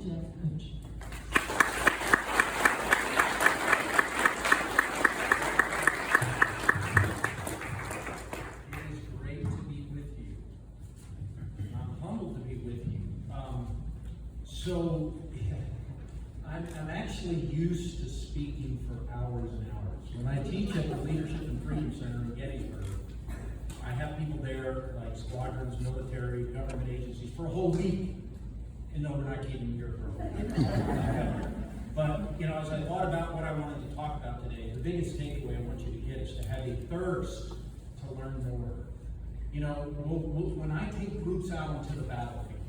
Jeff Utsch. It is great to be with you. I'm humbled to be with you. I'm actually used to speaking for hours and hours. When I teach at the Leadership and Freedom Center in Gettysburg, I have people there like squadrons, military, government agencies for a whole week. And no, we're not keeping here for a whole week. But, as I thought about what I wanted to talk about today, the biggest takeaway I want you to get is to have a thirst to learn more. When I take groups out into the battlefield,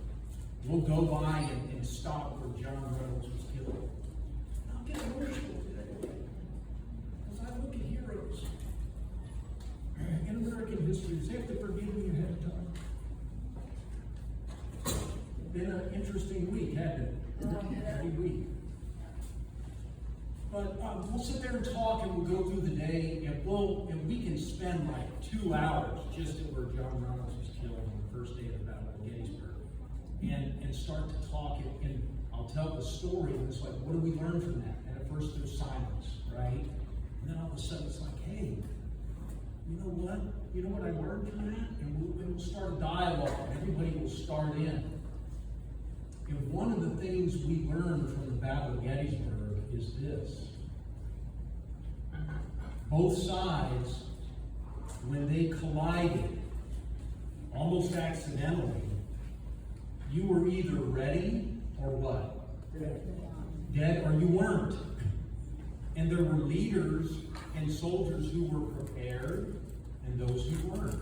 we'll go by and stop where John Reynolds was killed. And I'll get emotional today. As I look at heroes in American history, does he have to forgive me ahead of time? Been an interesting week, hasn't it? Heavy week. But we'll sit there and talk, and we'll go through the day, and we can spend like 2 hours just at where John Reynolds was killed on the first day of the Battle of Gettysburg, and start to talk, and I'll tell the story, and it's like, what do we learn from that? And at first there's silence, right? And then all of a sudden it's like, hey, you know what? You know what I learned from that? And we'll start a dialogue, and everybody will start in. And one of the things we learned from the Battle of Gettysburg is this. Both sides, when they collided, almost accidentally, you were either ready or what? Dead or you weren't. And there were leaders and soldiers who were prepared and those who weren't.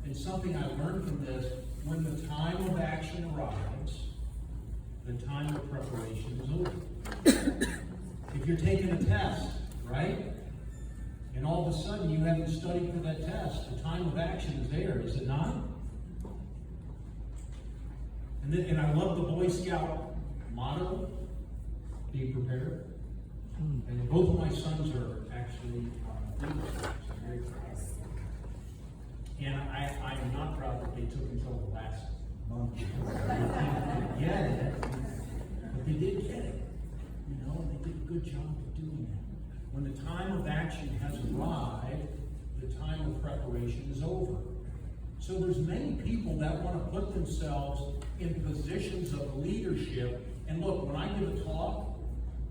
And something I learned from this, when the time of action arrives, the time of preparation is over. If you're taking a test, right? And all of a sudden you haven't studied for that test, the time of action is there, is it not? And I love the Boy Scout motto, be prepared. And both of my sons are actually Eagle Scouts. I'm very proud. And I am not proud that they took until the last month because they didn't get it. But they did get it. And they did a good job of doing that. When the time of action has arrived, the time of preparation is over. So there's many people that want to put themselves in positions of leadership. And look, when I give a talk,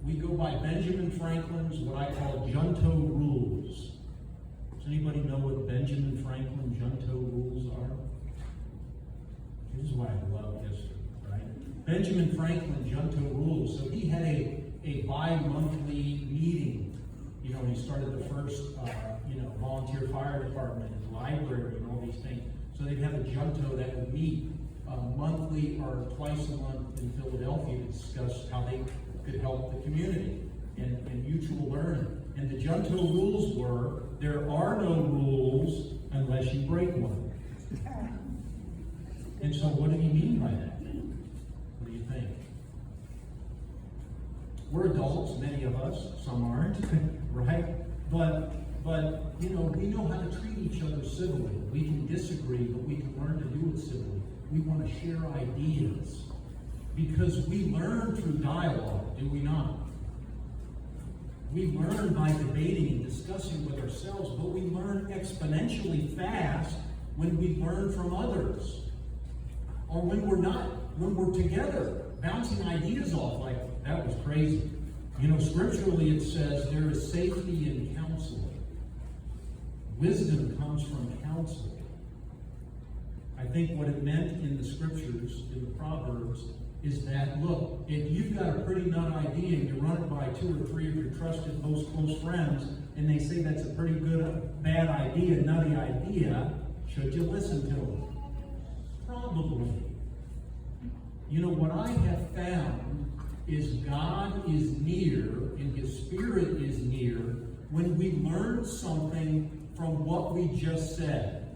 we go by Benjamin Franklin's what I call Junto rules. Does anybody know what Benjamin Franklin Junto rules are? This is why I love history, right? Benjamin Franklin Junto rules. So he had a bi-monthly meeting. He started the first, volunteer fire department and library and all these things. So they'd have a junto that would meet monthly or twice a month in Philadelphia to discuss how they could help the community and mutual learning. And the junto rules were, there are no rules unless you break one. And so what did he mean by that? What do you think? We're adults, many of us, some aren't, right? But we know how to treat each other civilly. We can disagree, but we can learn to do it civilly. We want to share ideas because we learn through dialogue, do we not? We learn by debating and discussing with ourselves, but we learn exponentially fast when we learn from others. Or when we're together, bouncing ideas off like, that was crazy. Scripturally it says there is safety in counsel. Wisdom comes from counsel. I think what it meant in the scriptures, in the Proverbs, is that, look, if you've got a pretty nut idea and you run it by 2 or 3 of your trusted, most close friends, and they say that's a pretty good, bad idea, nutty idea, should you listen to them? Probably. What I have found is God is near and His Spirit is near when we learn something from what we just said.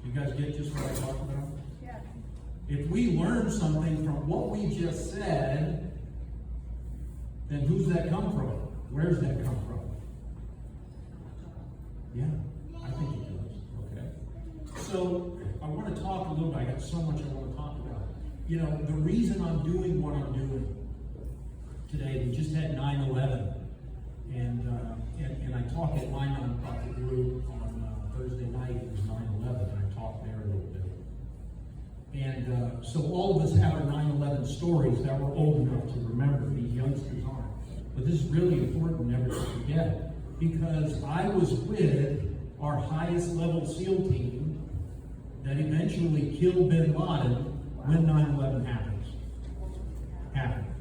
You guys get just what I talked about? Yeah. If we learn something from what we just said, then who's that come from? Where's that come from? Yeah, I think it does. Okay. So I want to talk a little bit. I got so much I want to talk about. You know, the reason I'm doing what I'm doing today, we just had 9/11, and I talked at my nonprofit group on Thursday night. It was 9/11, and I talked there a little bit. And so all of us have our 9/11 stories that we're old enough to remember. These youngsters aren't. But this is really important never to forget, because I was with our highest level SEAL team that eventually killed bin Laden when 9/11 happened.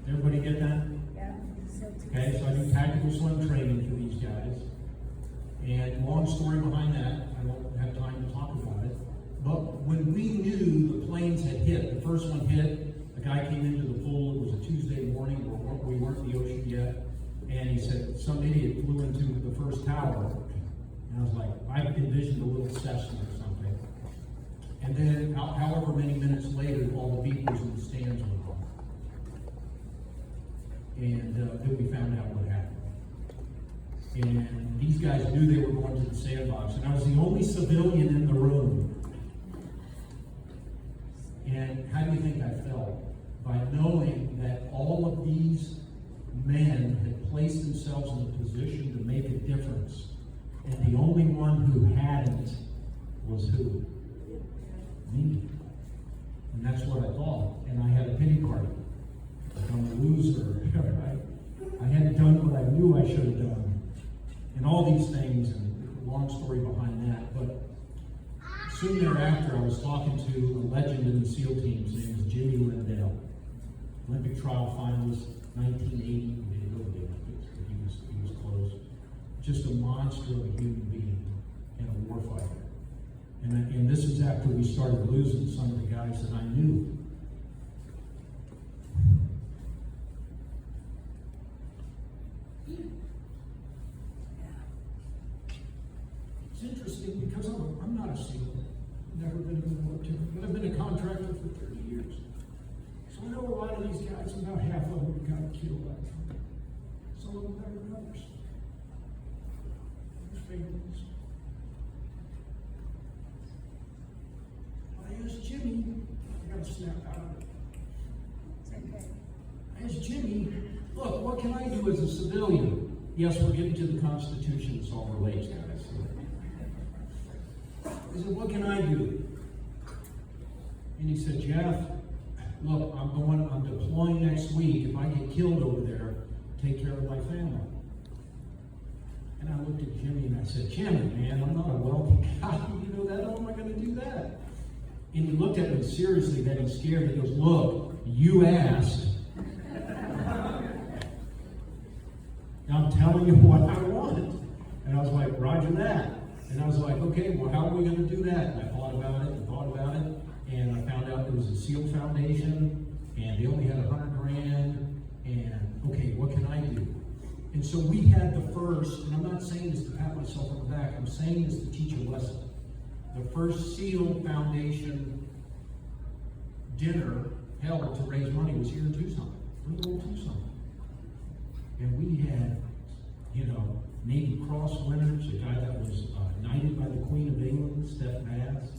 Everybody get that? Yeah. Okay, so I do tactical swim training for these guys. And long story behind that, I don't have time to talk about it. But when we knew the planes had hit, the first one hit, a guy came into the pool, it was a Tuesday morning, we weren't in the ocean yet, and he said, some idiot flew into the first tower. And I was like, I envisioned a little Cessna or something. And then, however many minutes later, all the beepers in the stands were on. And then we found out what happened. And these guys knew they were going to the sandbox, and I was the only civilian in the room. And how do you think I felt? By knowing that all of these men had placed themselves in a position to make a difference, and the only one who hadn't was who? Me. And that's what I thought. And I had a pity party. I'm a loser. I hadn't done what I knew I should have done. And all these things, and a long story behind that. But soon thereafter, I was talking to a legend in the SEAL team. His name was Jimmy Lindell. Olympic trial finalist, 1980. He didn't go to the Olympics, but he was close. Just a monster of a human being and a warfighter. And this is after we started losing some of the guys that I knew. It's interesting because I'm not a SEAL. Never been in the military, but I've been a contractor for 30 years. So I know a lot of these guys, about half of them got killed that time. Some of them better than others. Their families. I asked Jimmy, I got to snap out of it. It's okay. I asked Jimmy, look, what can I do as a civilian? Yes, we're getting to the Constitution, it's all relates, guys. I said, what can I do? And he said, Jeff, look, I'm deploying next week. If I get killed over there, take care of my family. And I looked at Jimmy and I said, Jimmy, man, I'm not a wealthy guy. You know that? How am I going to do that? And he looked at me seriously, then he's scared. He goes, look, you asked. I'm telling you what I want. And I was like, Roger that. And I was like, okay, well, how are we going to do that? And I thought about it, and I found out there was a SEAL Foundation, and they only had $100,000, and okay, what can I do? And so we had the first, and I'm not saying this to pat myself on the back, I'm saying this to teach a lesson. The first SEAL Foundation dinner held to raise money was here in Tucson, little old Tucson. And we had, Navy Cross winners, a guy that was knighted by the Queen of England, Steph Bass.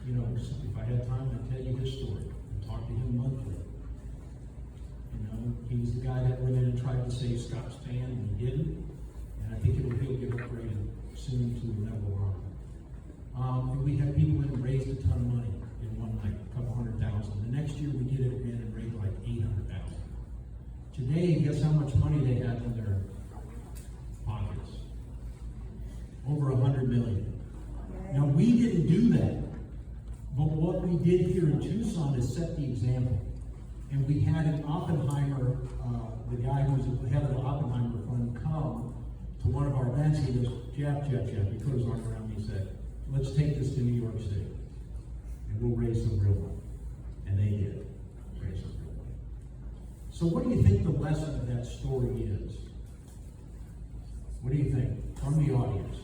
If I had time, I'd tell you his story. I talk to him monthly. He was the guy that went in and tried to save Scott's fan, and he didn't. And I think he'll get upgraded soon to a level armor. And we had people in and raised a ton of money in one night, a couple $100,000. The next year we did it again and raised like $800,000. Today, guess how much money they have in their pockets? Over $100 million. Now we didn't do that, but what we did here in Tucson is set the example. And we had an Oppenheimer, the guy who was the head of the Oppenheimer Fund, come to one of our events. He goes, Jeff, he put his arm around me and said, let's take this to New York City, and we'll raise some real money. And they did raise some real money. So what do you think the lesson of that story is? What do you think from the audience?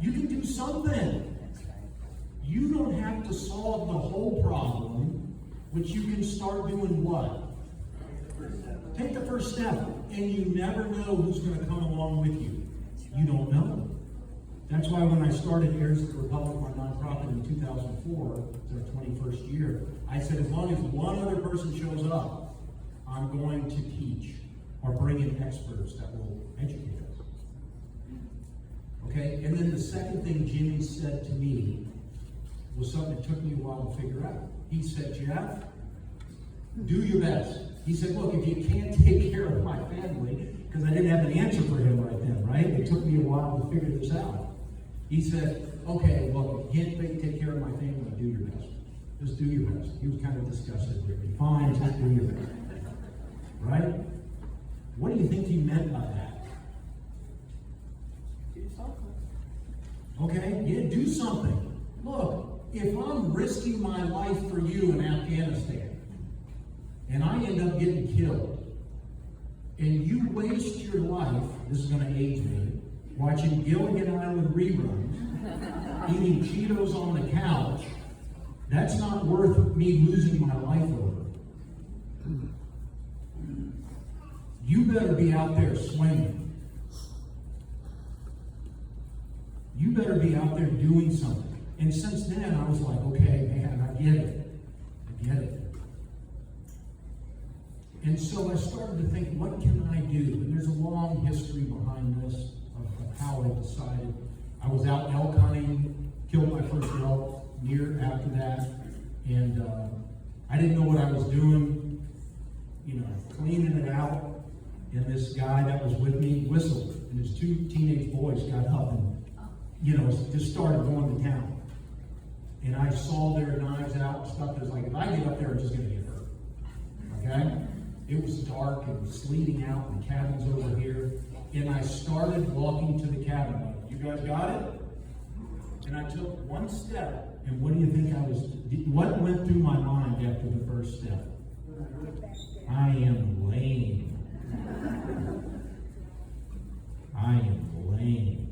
You can do something. That's right. You don't have to solve the whole problem, but you can start doing what? Take the first step. And you never know who's going to come along with you. You don't know. That's why when I started Heirs of the Republic, my nonprofit in 2004, it's our 21st year, I said as long as one other person shows up, I'm going to teach or bring in experts that will educate us. Okay, and then the second thing Jimmy said to me was something that took me a while to figure out. He said, Jeff, do your best. He said, look, if you can't take care of my family, because I didn't have an answer for him right then, right? It took me a while to figure this out. He said, okay, well, if you can't take care of my family, do your best. Just do your best. He was kind of disgusted with me. Fine, just do your best. Right? What do you think he meant by that? Do something. Okay, yeah, do something. Look, if I'm risking my life for you in Afghanistan, and I end up getting killed, and you waste your life, this is going to age me, watching Gilligan Island reruns, eating Cheetos on the couch, that's not worth me losing my life over. You better be out there swinging. You better be out there doing something. And since then, I was like, okay, man, I get it. I get it. And so I started to think, what can I do? And there's a long history behind this of how I decided. I was out elk hunting, killed my first elk year after that, and I didn't know what I was doing, cleaning it out. And this guy that was with me whistled, and his two teenage boys got up and, just started going to town. And I saw their knives out and stuff. It was like, if I get up there, I'm just going to get hurt. Okay? It was dark and sleeting out, and the cabin's over here. And I started walking to the cabin. Like, you guys got it? And I took one step, and what do you think what went through my mind after the first step? I am lame. I am lame.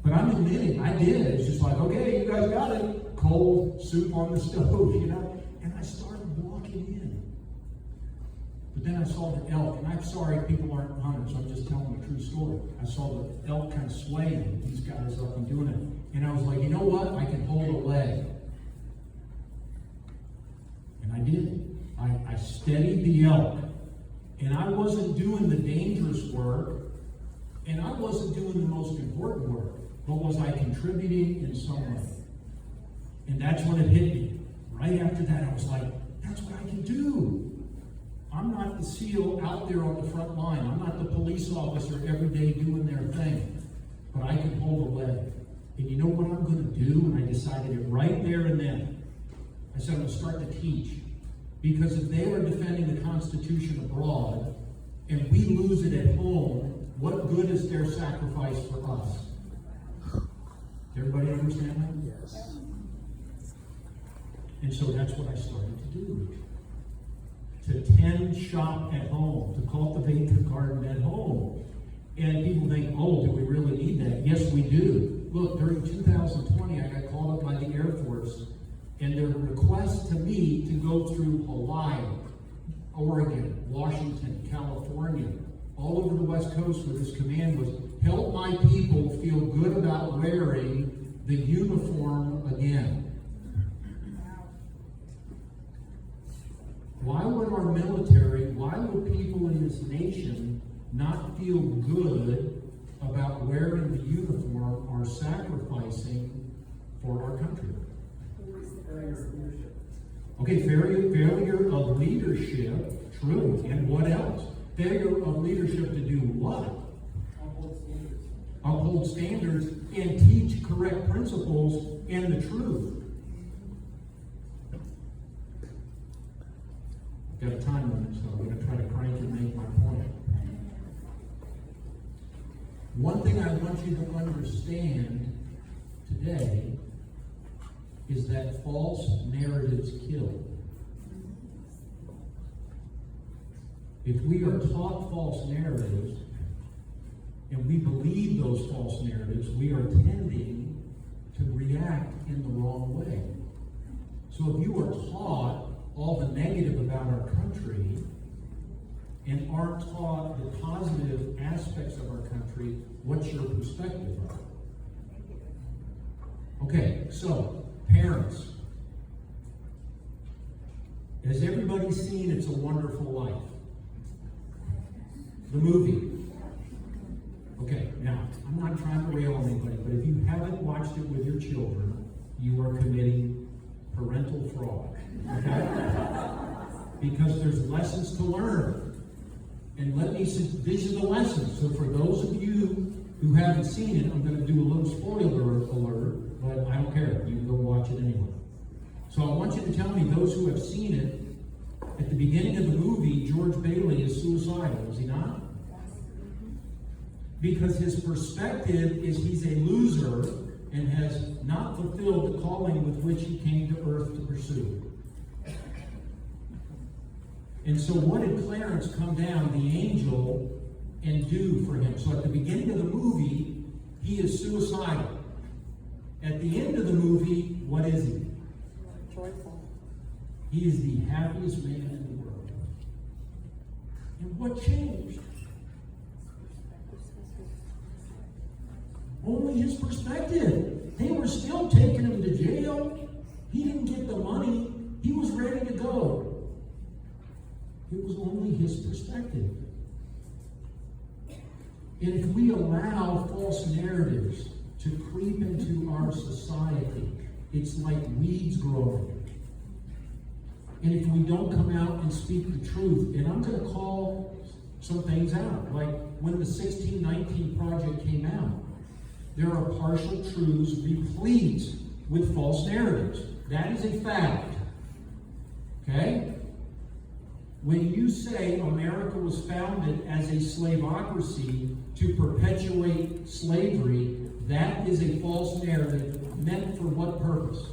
But I'm admitting, I did. It's just like, okay, you guys got it. Cold soup on the stove, And I started walking in. But then I saw the elk, and I'm sorry people aren't hunters, I'm just telling a true story. I saw the elk kind of swaying, these guys up and doing it. And I was like, you know what? I can hold a leg. And I did. I steadied the elk. And I wasn't doing the dangerous work, and I wasn't doing the most important work, but was I contributing in some way? And that's when it hit me. Right after that, I was like, that's what I can do. I'm not the SEAL out there on the front line. I'm not the police officer every day doing their thing, but I can hold a leg. And you know what I'm going to do? And I decided it right there and then. I said, I'm going to start to teach. Because if they are defending the Constitution abroad, and we lose it at home, what good is their sacrifice for us? Everybody understand that? Yes. And so that's what I started to do. To tend shop at home, to cultivate the garden at home. And people think, oh, do we really need that? Yes, we do. Look, during 2020, I got called up by the Air Force, and their request to me to go through Hawaii, Oregon, Washington, California, all over the West Coast where this command was, help my people feel good about wearing the uniform again. Why would our military, why would people in this nation not feel good about wearing the uniform or sacrificing for our country? Okay, failure of leadership, true. And what else? Failure of leadership to do what? Uphold standards and teach correct principles and the truth. I've got a time limit, so I'm going to try to crank and make my point. One thing I want you to understand today is that false narratives kill. If we are taught false narratives and we believe those false narratives, we are tending to react in the wrong way. So if you are taught all the negative about our country and aren't taught the positive aspects of our country, what's your perspective of it? Okay, so, parents. Has everybody seen It's a Wonderful Life? The movie. Okay, now, I'm not trying to rail on anybody, but if you haven't watched it with your children, you are committing parental fraud. Okay? Because there's lessons to learn. And these are the lessons. So for those of you who haven't seen it, I'm going to do a little spoiler alert, but I don't care. You can go watch it anyway. So I want you to tell me, those who have seen it, at the beginning of the movie, George Bailey is suicidal, is he not? Because his perspective is he's a loser and has not fulfilled the calling with which he came to earth to pursue. And so what did Clarence come down, the angel, and do for him? So at the beginning of the movie, he is suicidal. At the end of the movie, what is he? Joyful. He is the happiest man in the world. And what changed? Only his perspective. They were still taking him to jail. He didn't get the money. He was ready to go. It was only his perspective. And if we allow false narratives to creep into our society, it's like weeds growing. And if we don't come out and speak the truth, and I'm going to call some things out, like when the 1619 Project came out, there are partial truths replete with false narratives. That is a fact. Okay? When you say America was founded as a slavocracy to perpetuate slavery, that is a false narrative meant for what purpose?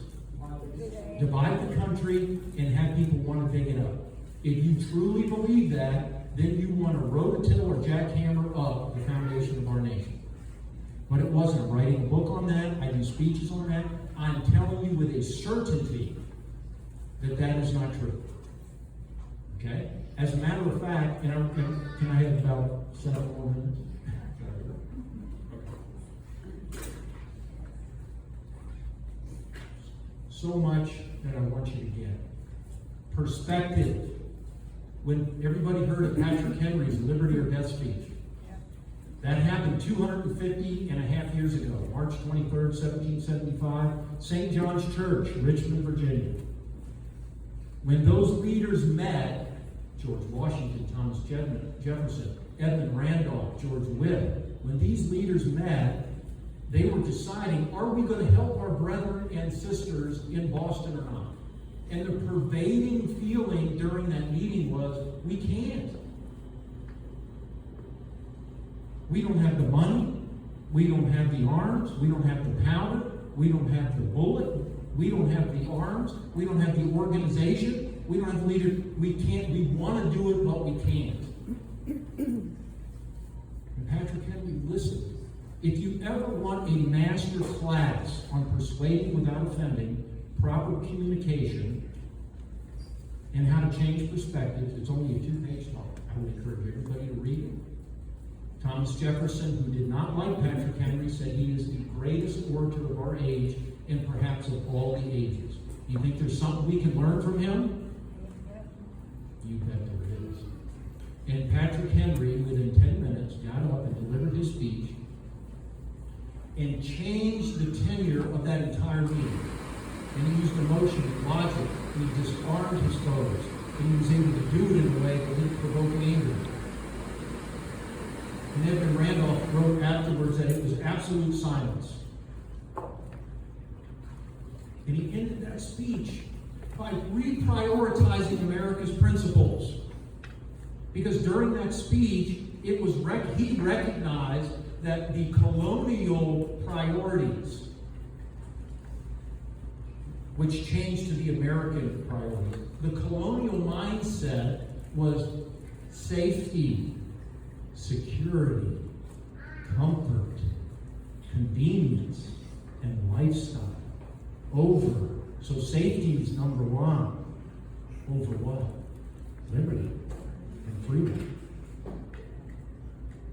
Divide the country and have people want to dig it up. If you truly believe that, then you want to rototill or jackhammer up the foundation of our nation. But it wasn't. I'm writing a book on that. I do speeches on that. I'm telling you with a certainty that that is not true. Okay? As a matter of fact, and can I have about 7 more minutes? So much that I want you to get. Perspective. When everybody heard of Patrick Henry's Liberty or Death speech, that happened 250 and a half years ago, March 23rd, 1775, St. John's Church, Richmond, Virginia. When those leaders met, George Washington, Thomas Jefferson, Edmund Randolph, George Witt, when these leaders met, they were deciding, are we going to help our brethren and sisters in Boston or not? And the pervading feeling during that meeting was, we can't. We don't have the money. We don't have the arms. We don't have the powder. We don't have the bullet. We don't have the arms. We don't have the organization. We don't have the leader. We can't. We want to do it, but we can't. And Patrick Henry, listen. If you ever want a master class on persuading without offending, proper communication, and how to change perspectives, it's only a 2-page talk. I would encourage everybody to read it. Thomas Jefferson, who did not like Patrick Henry, said he is the greatest orator of our age and perhaps of all the ages. You think there's something we can learn from him? You bet there is. And Patrick Henry, within 10 minutes, got up and delivered his speech and changed the tenure of that entire meeting. And he used emotion and logic, and he disarmed his foes. And he was able to do it in a way that didn't provoke anger. And Edmund Randolph wrote afterwards that it was absolute silence. And he ended that speech by reprioritizing America's principles. Because during that speech, it was he recognized that the colonial priorities, which changed to the American priorities, the colonial mindset was safety, security, comfort, convenience, and lifestyle. So safety is number one. Over what? Liberty and freedom.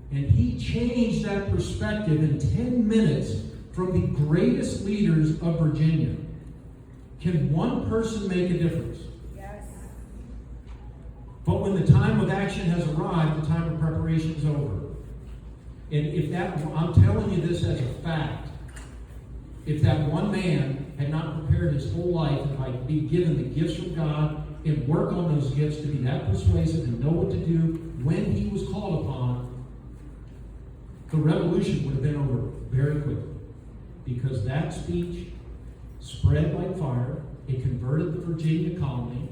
And he changed that perspective in 10 minutes from the greatest leaders of Virginia. Can one person make a difference? Yes. But when the time of action has arrived, the time of preparation is over. And if that, I'm telling you this as a fact, if that one man had not prepared his whole life and by be given the gifts from God and work on those gifts to be that persuasive and know what to do when he was called upon, the revolution would have been over very quickly. Because that speech spread like fire. It converted the Virginia colony.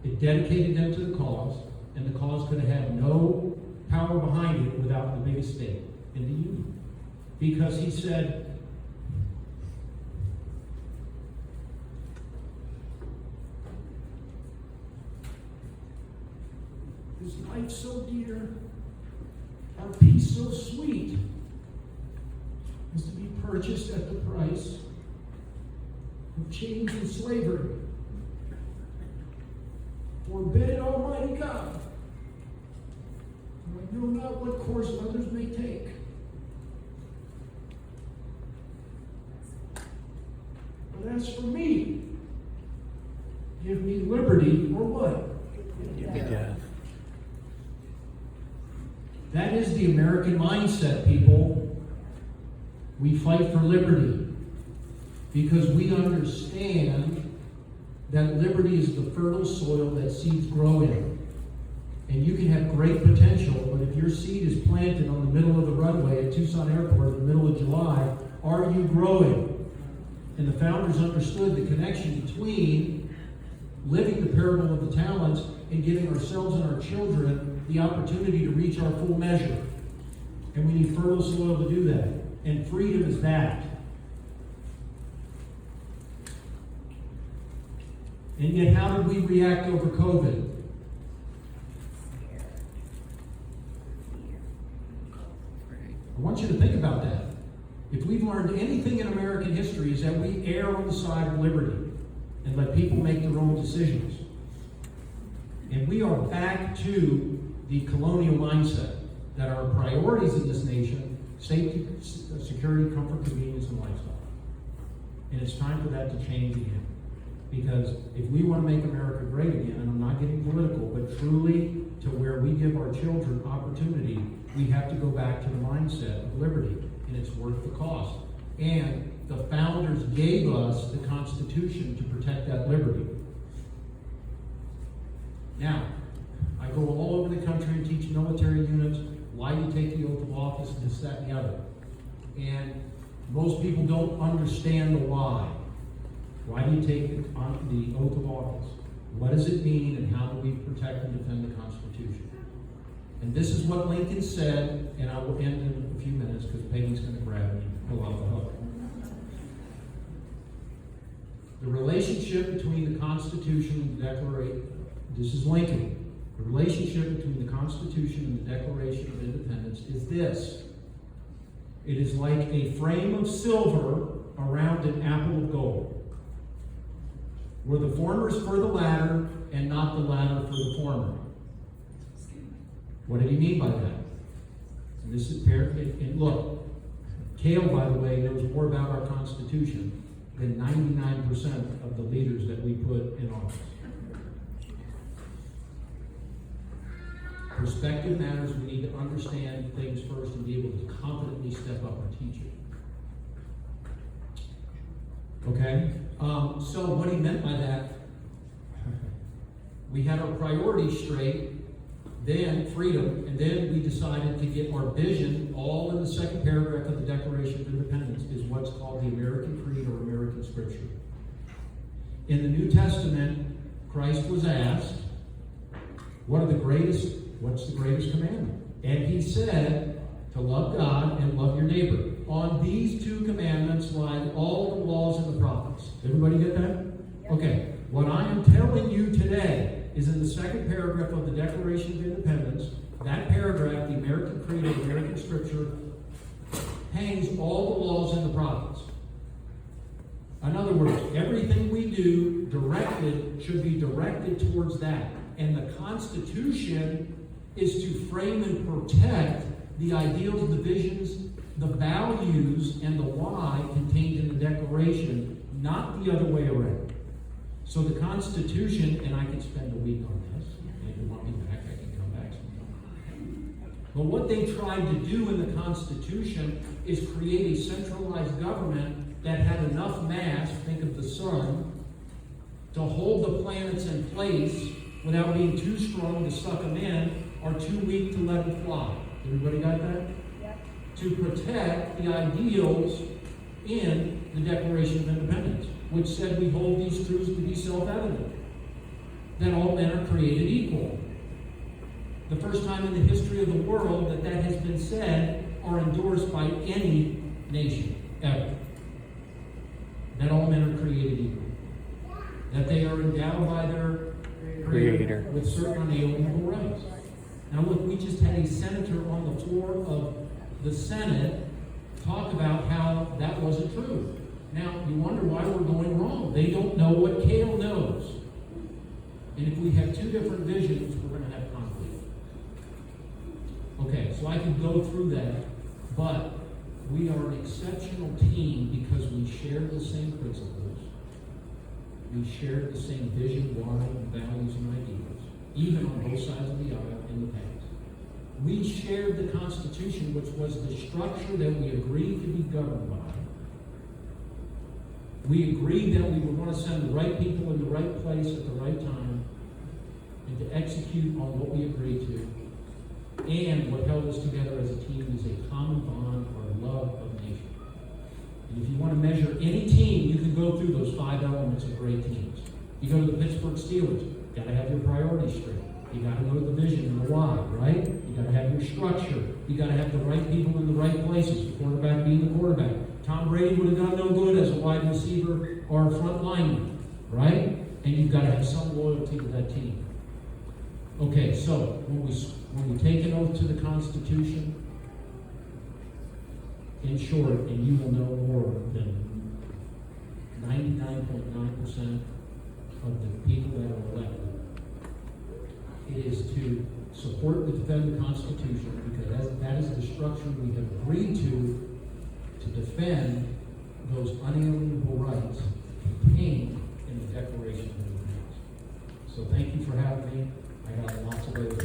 It dedicated them to the cause, and the cause could have had no power behind it without the biggest state in the Union. Because he said, "Is life so dear, our peace so sweet, is to be purchased at the price of chains and slavery. Forbid, Almighty God, I know not what course others may take. But as for me, give me liberty or what? Death. That is the American mindset, people. We fight for liberty because we understand that liberty is the fertile soil that seeds grow in. And you can have great potential, but if your seed is planted on the middle of the runway at Tucson Airport in the middle of July, are you growing? And the founders understood the connection between living the parable of the talents and giving ourselves and our children the opportunity to reach our full measure. And we need fertile soil to do that. And freedom is that. And yet, how did we react over COVID? I want you to think about that. If we've learned anything in American history, is that we err on the side of liberty and let people make their own decisions. And we are back to the colonial mindset that our priorities in this nation: safety, security, comfort, convenience, and lifestyle. And it's time for that to change again. Because if we want to make America great again, and I'm not getting political, but truly to where we give our children opportunity, we have to go back to the mindset of liberty. And it's worth the cost. And the founders gave us the Constitution to protect that liberty. Now, I go all over the country and teach military units why you take the oath of office, and this, that, and the other. And most people don't understand the why. Why do you take the oath of office? What does it mean, and how do we protect and defend the Constitution? And this is what Lincoln said, and I will end in a few minutes because Peggy's going to grab me and pull out the hook. The relationship between the Constitution and the Declaration, this is Lincoln. The relationship between the Constitution and the Declaration of Independence is this. It is like a frame of silver around an apple of gold, where the former is for the latter and not the latter for the former. What did he mean by that? And this is and look, Vail, by the way, knows more about our Constitution than 99% of the leaders that we put in office. Perspective matters. We need to understand things first and be able to confidently step up and teach it. Okay? So what he meant by that, we had our priorities straight, then freedom, and then we decided to get our vision, all in the second paragraph of the Declaration of Independence, is what's called the American Creed or American Scripture. In the New Testament, Christ was asked, what's the greatest commandment? And he said, to love God and love your neighbor. On these two commandments lie all the laws and the prophets. Everybody get that? Yep. Okay. What I am telling you today is in the second paragraph of the Declaration of Independence. That paragraph, the American Creed or American Scripture, hangs all the laws and the prophets. In other words, everything we do should be directed towards that. And the Constitution is to frame and protect the ideals, the visions, the values and the why contained in the Declaration, not the other way around. So the Constitution, and I could spend a week on this, and if you want me back, I can come back sometime. But what they tried to do in the Constitution is create a centralized government that had enough mass, think of the sun, to hold the planets in place without being too strong to suck them in or too weak to let them fly. Everybody got that? Yep. To protect the ideals in the Declaration of Independence, which said we hold these truths to be self-evident, that all men are created equal. The first time in the history of the world that that has been said or endorsed by any nation, ever. That all men are created equal. That they are endowed by their Creator with certain unalienable rights. Now look, we just had a senator on the floor of the Senate talk about how that wasn't true. Now, you wonder why we're going wrong. They don't know what Kale knows. And if we have two different visions, we're going to have conflict. Okay, so I can go through that, but we are an exceptional team because we share the same principles. We share the same vision, why, values, and ideals, even on both sides of the aisle in the past. We shared the Constitution, which was the structure that we agreed to be governed by. We agreed that we would want to send the right people in the right place at the right time and to execute on what we agreed to. And what held us together as a team is a common bond or love of nation. And if you want to measure any team, you can go through those 5 elements of great teams. You go to the Pittsburgh Steelers, you've got to have your priorities straight. You got to know the vision and the why, right? You got to have your structure. You got to have the right people in the right places. The quarterback being the quarterback. Tom Brady would have done no good as a wide receiver or a front lineman, right? And you've got to have some loyalty to that team. Okay, so when we take an oath to the Constitution, in short, and you will know more than 99.9% of the people that are elected, it is to support and defend the Constitution because that is the structure we have agreed to defend those unalienable rights contained in the Declaration of Independence. So thank you for having me. I got lots of other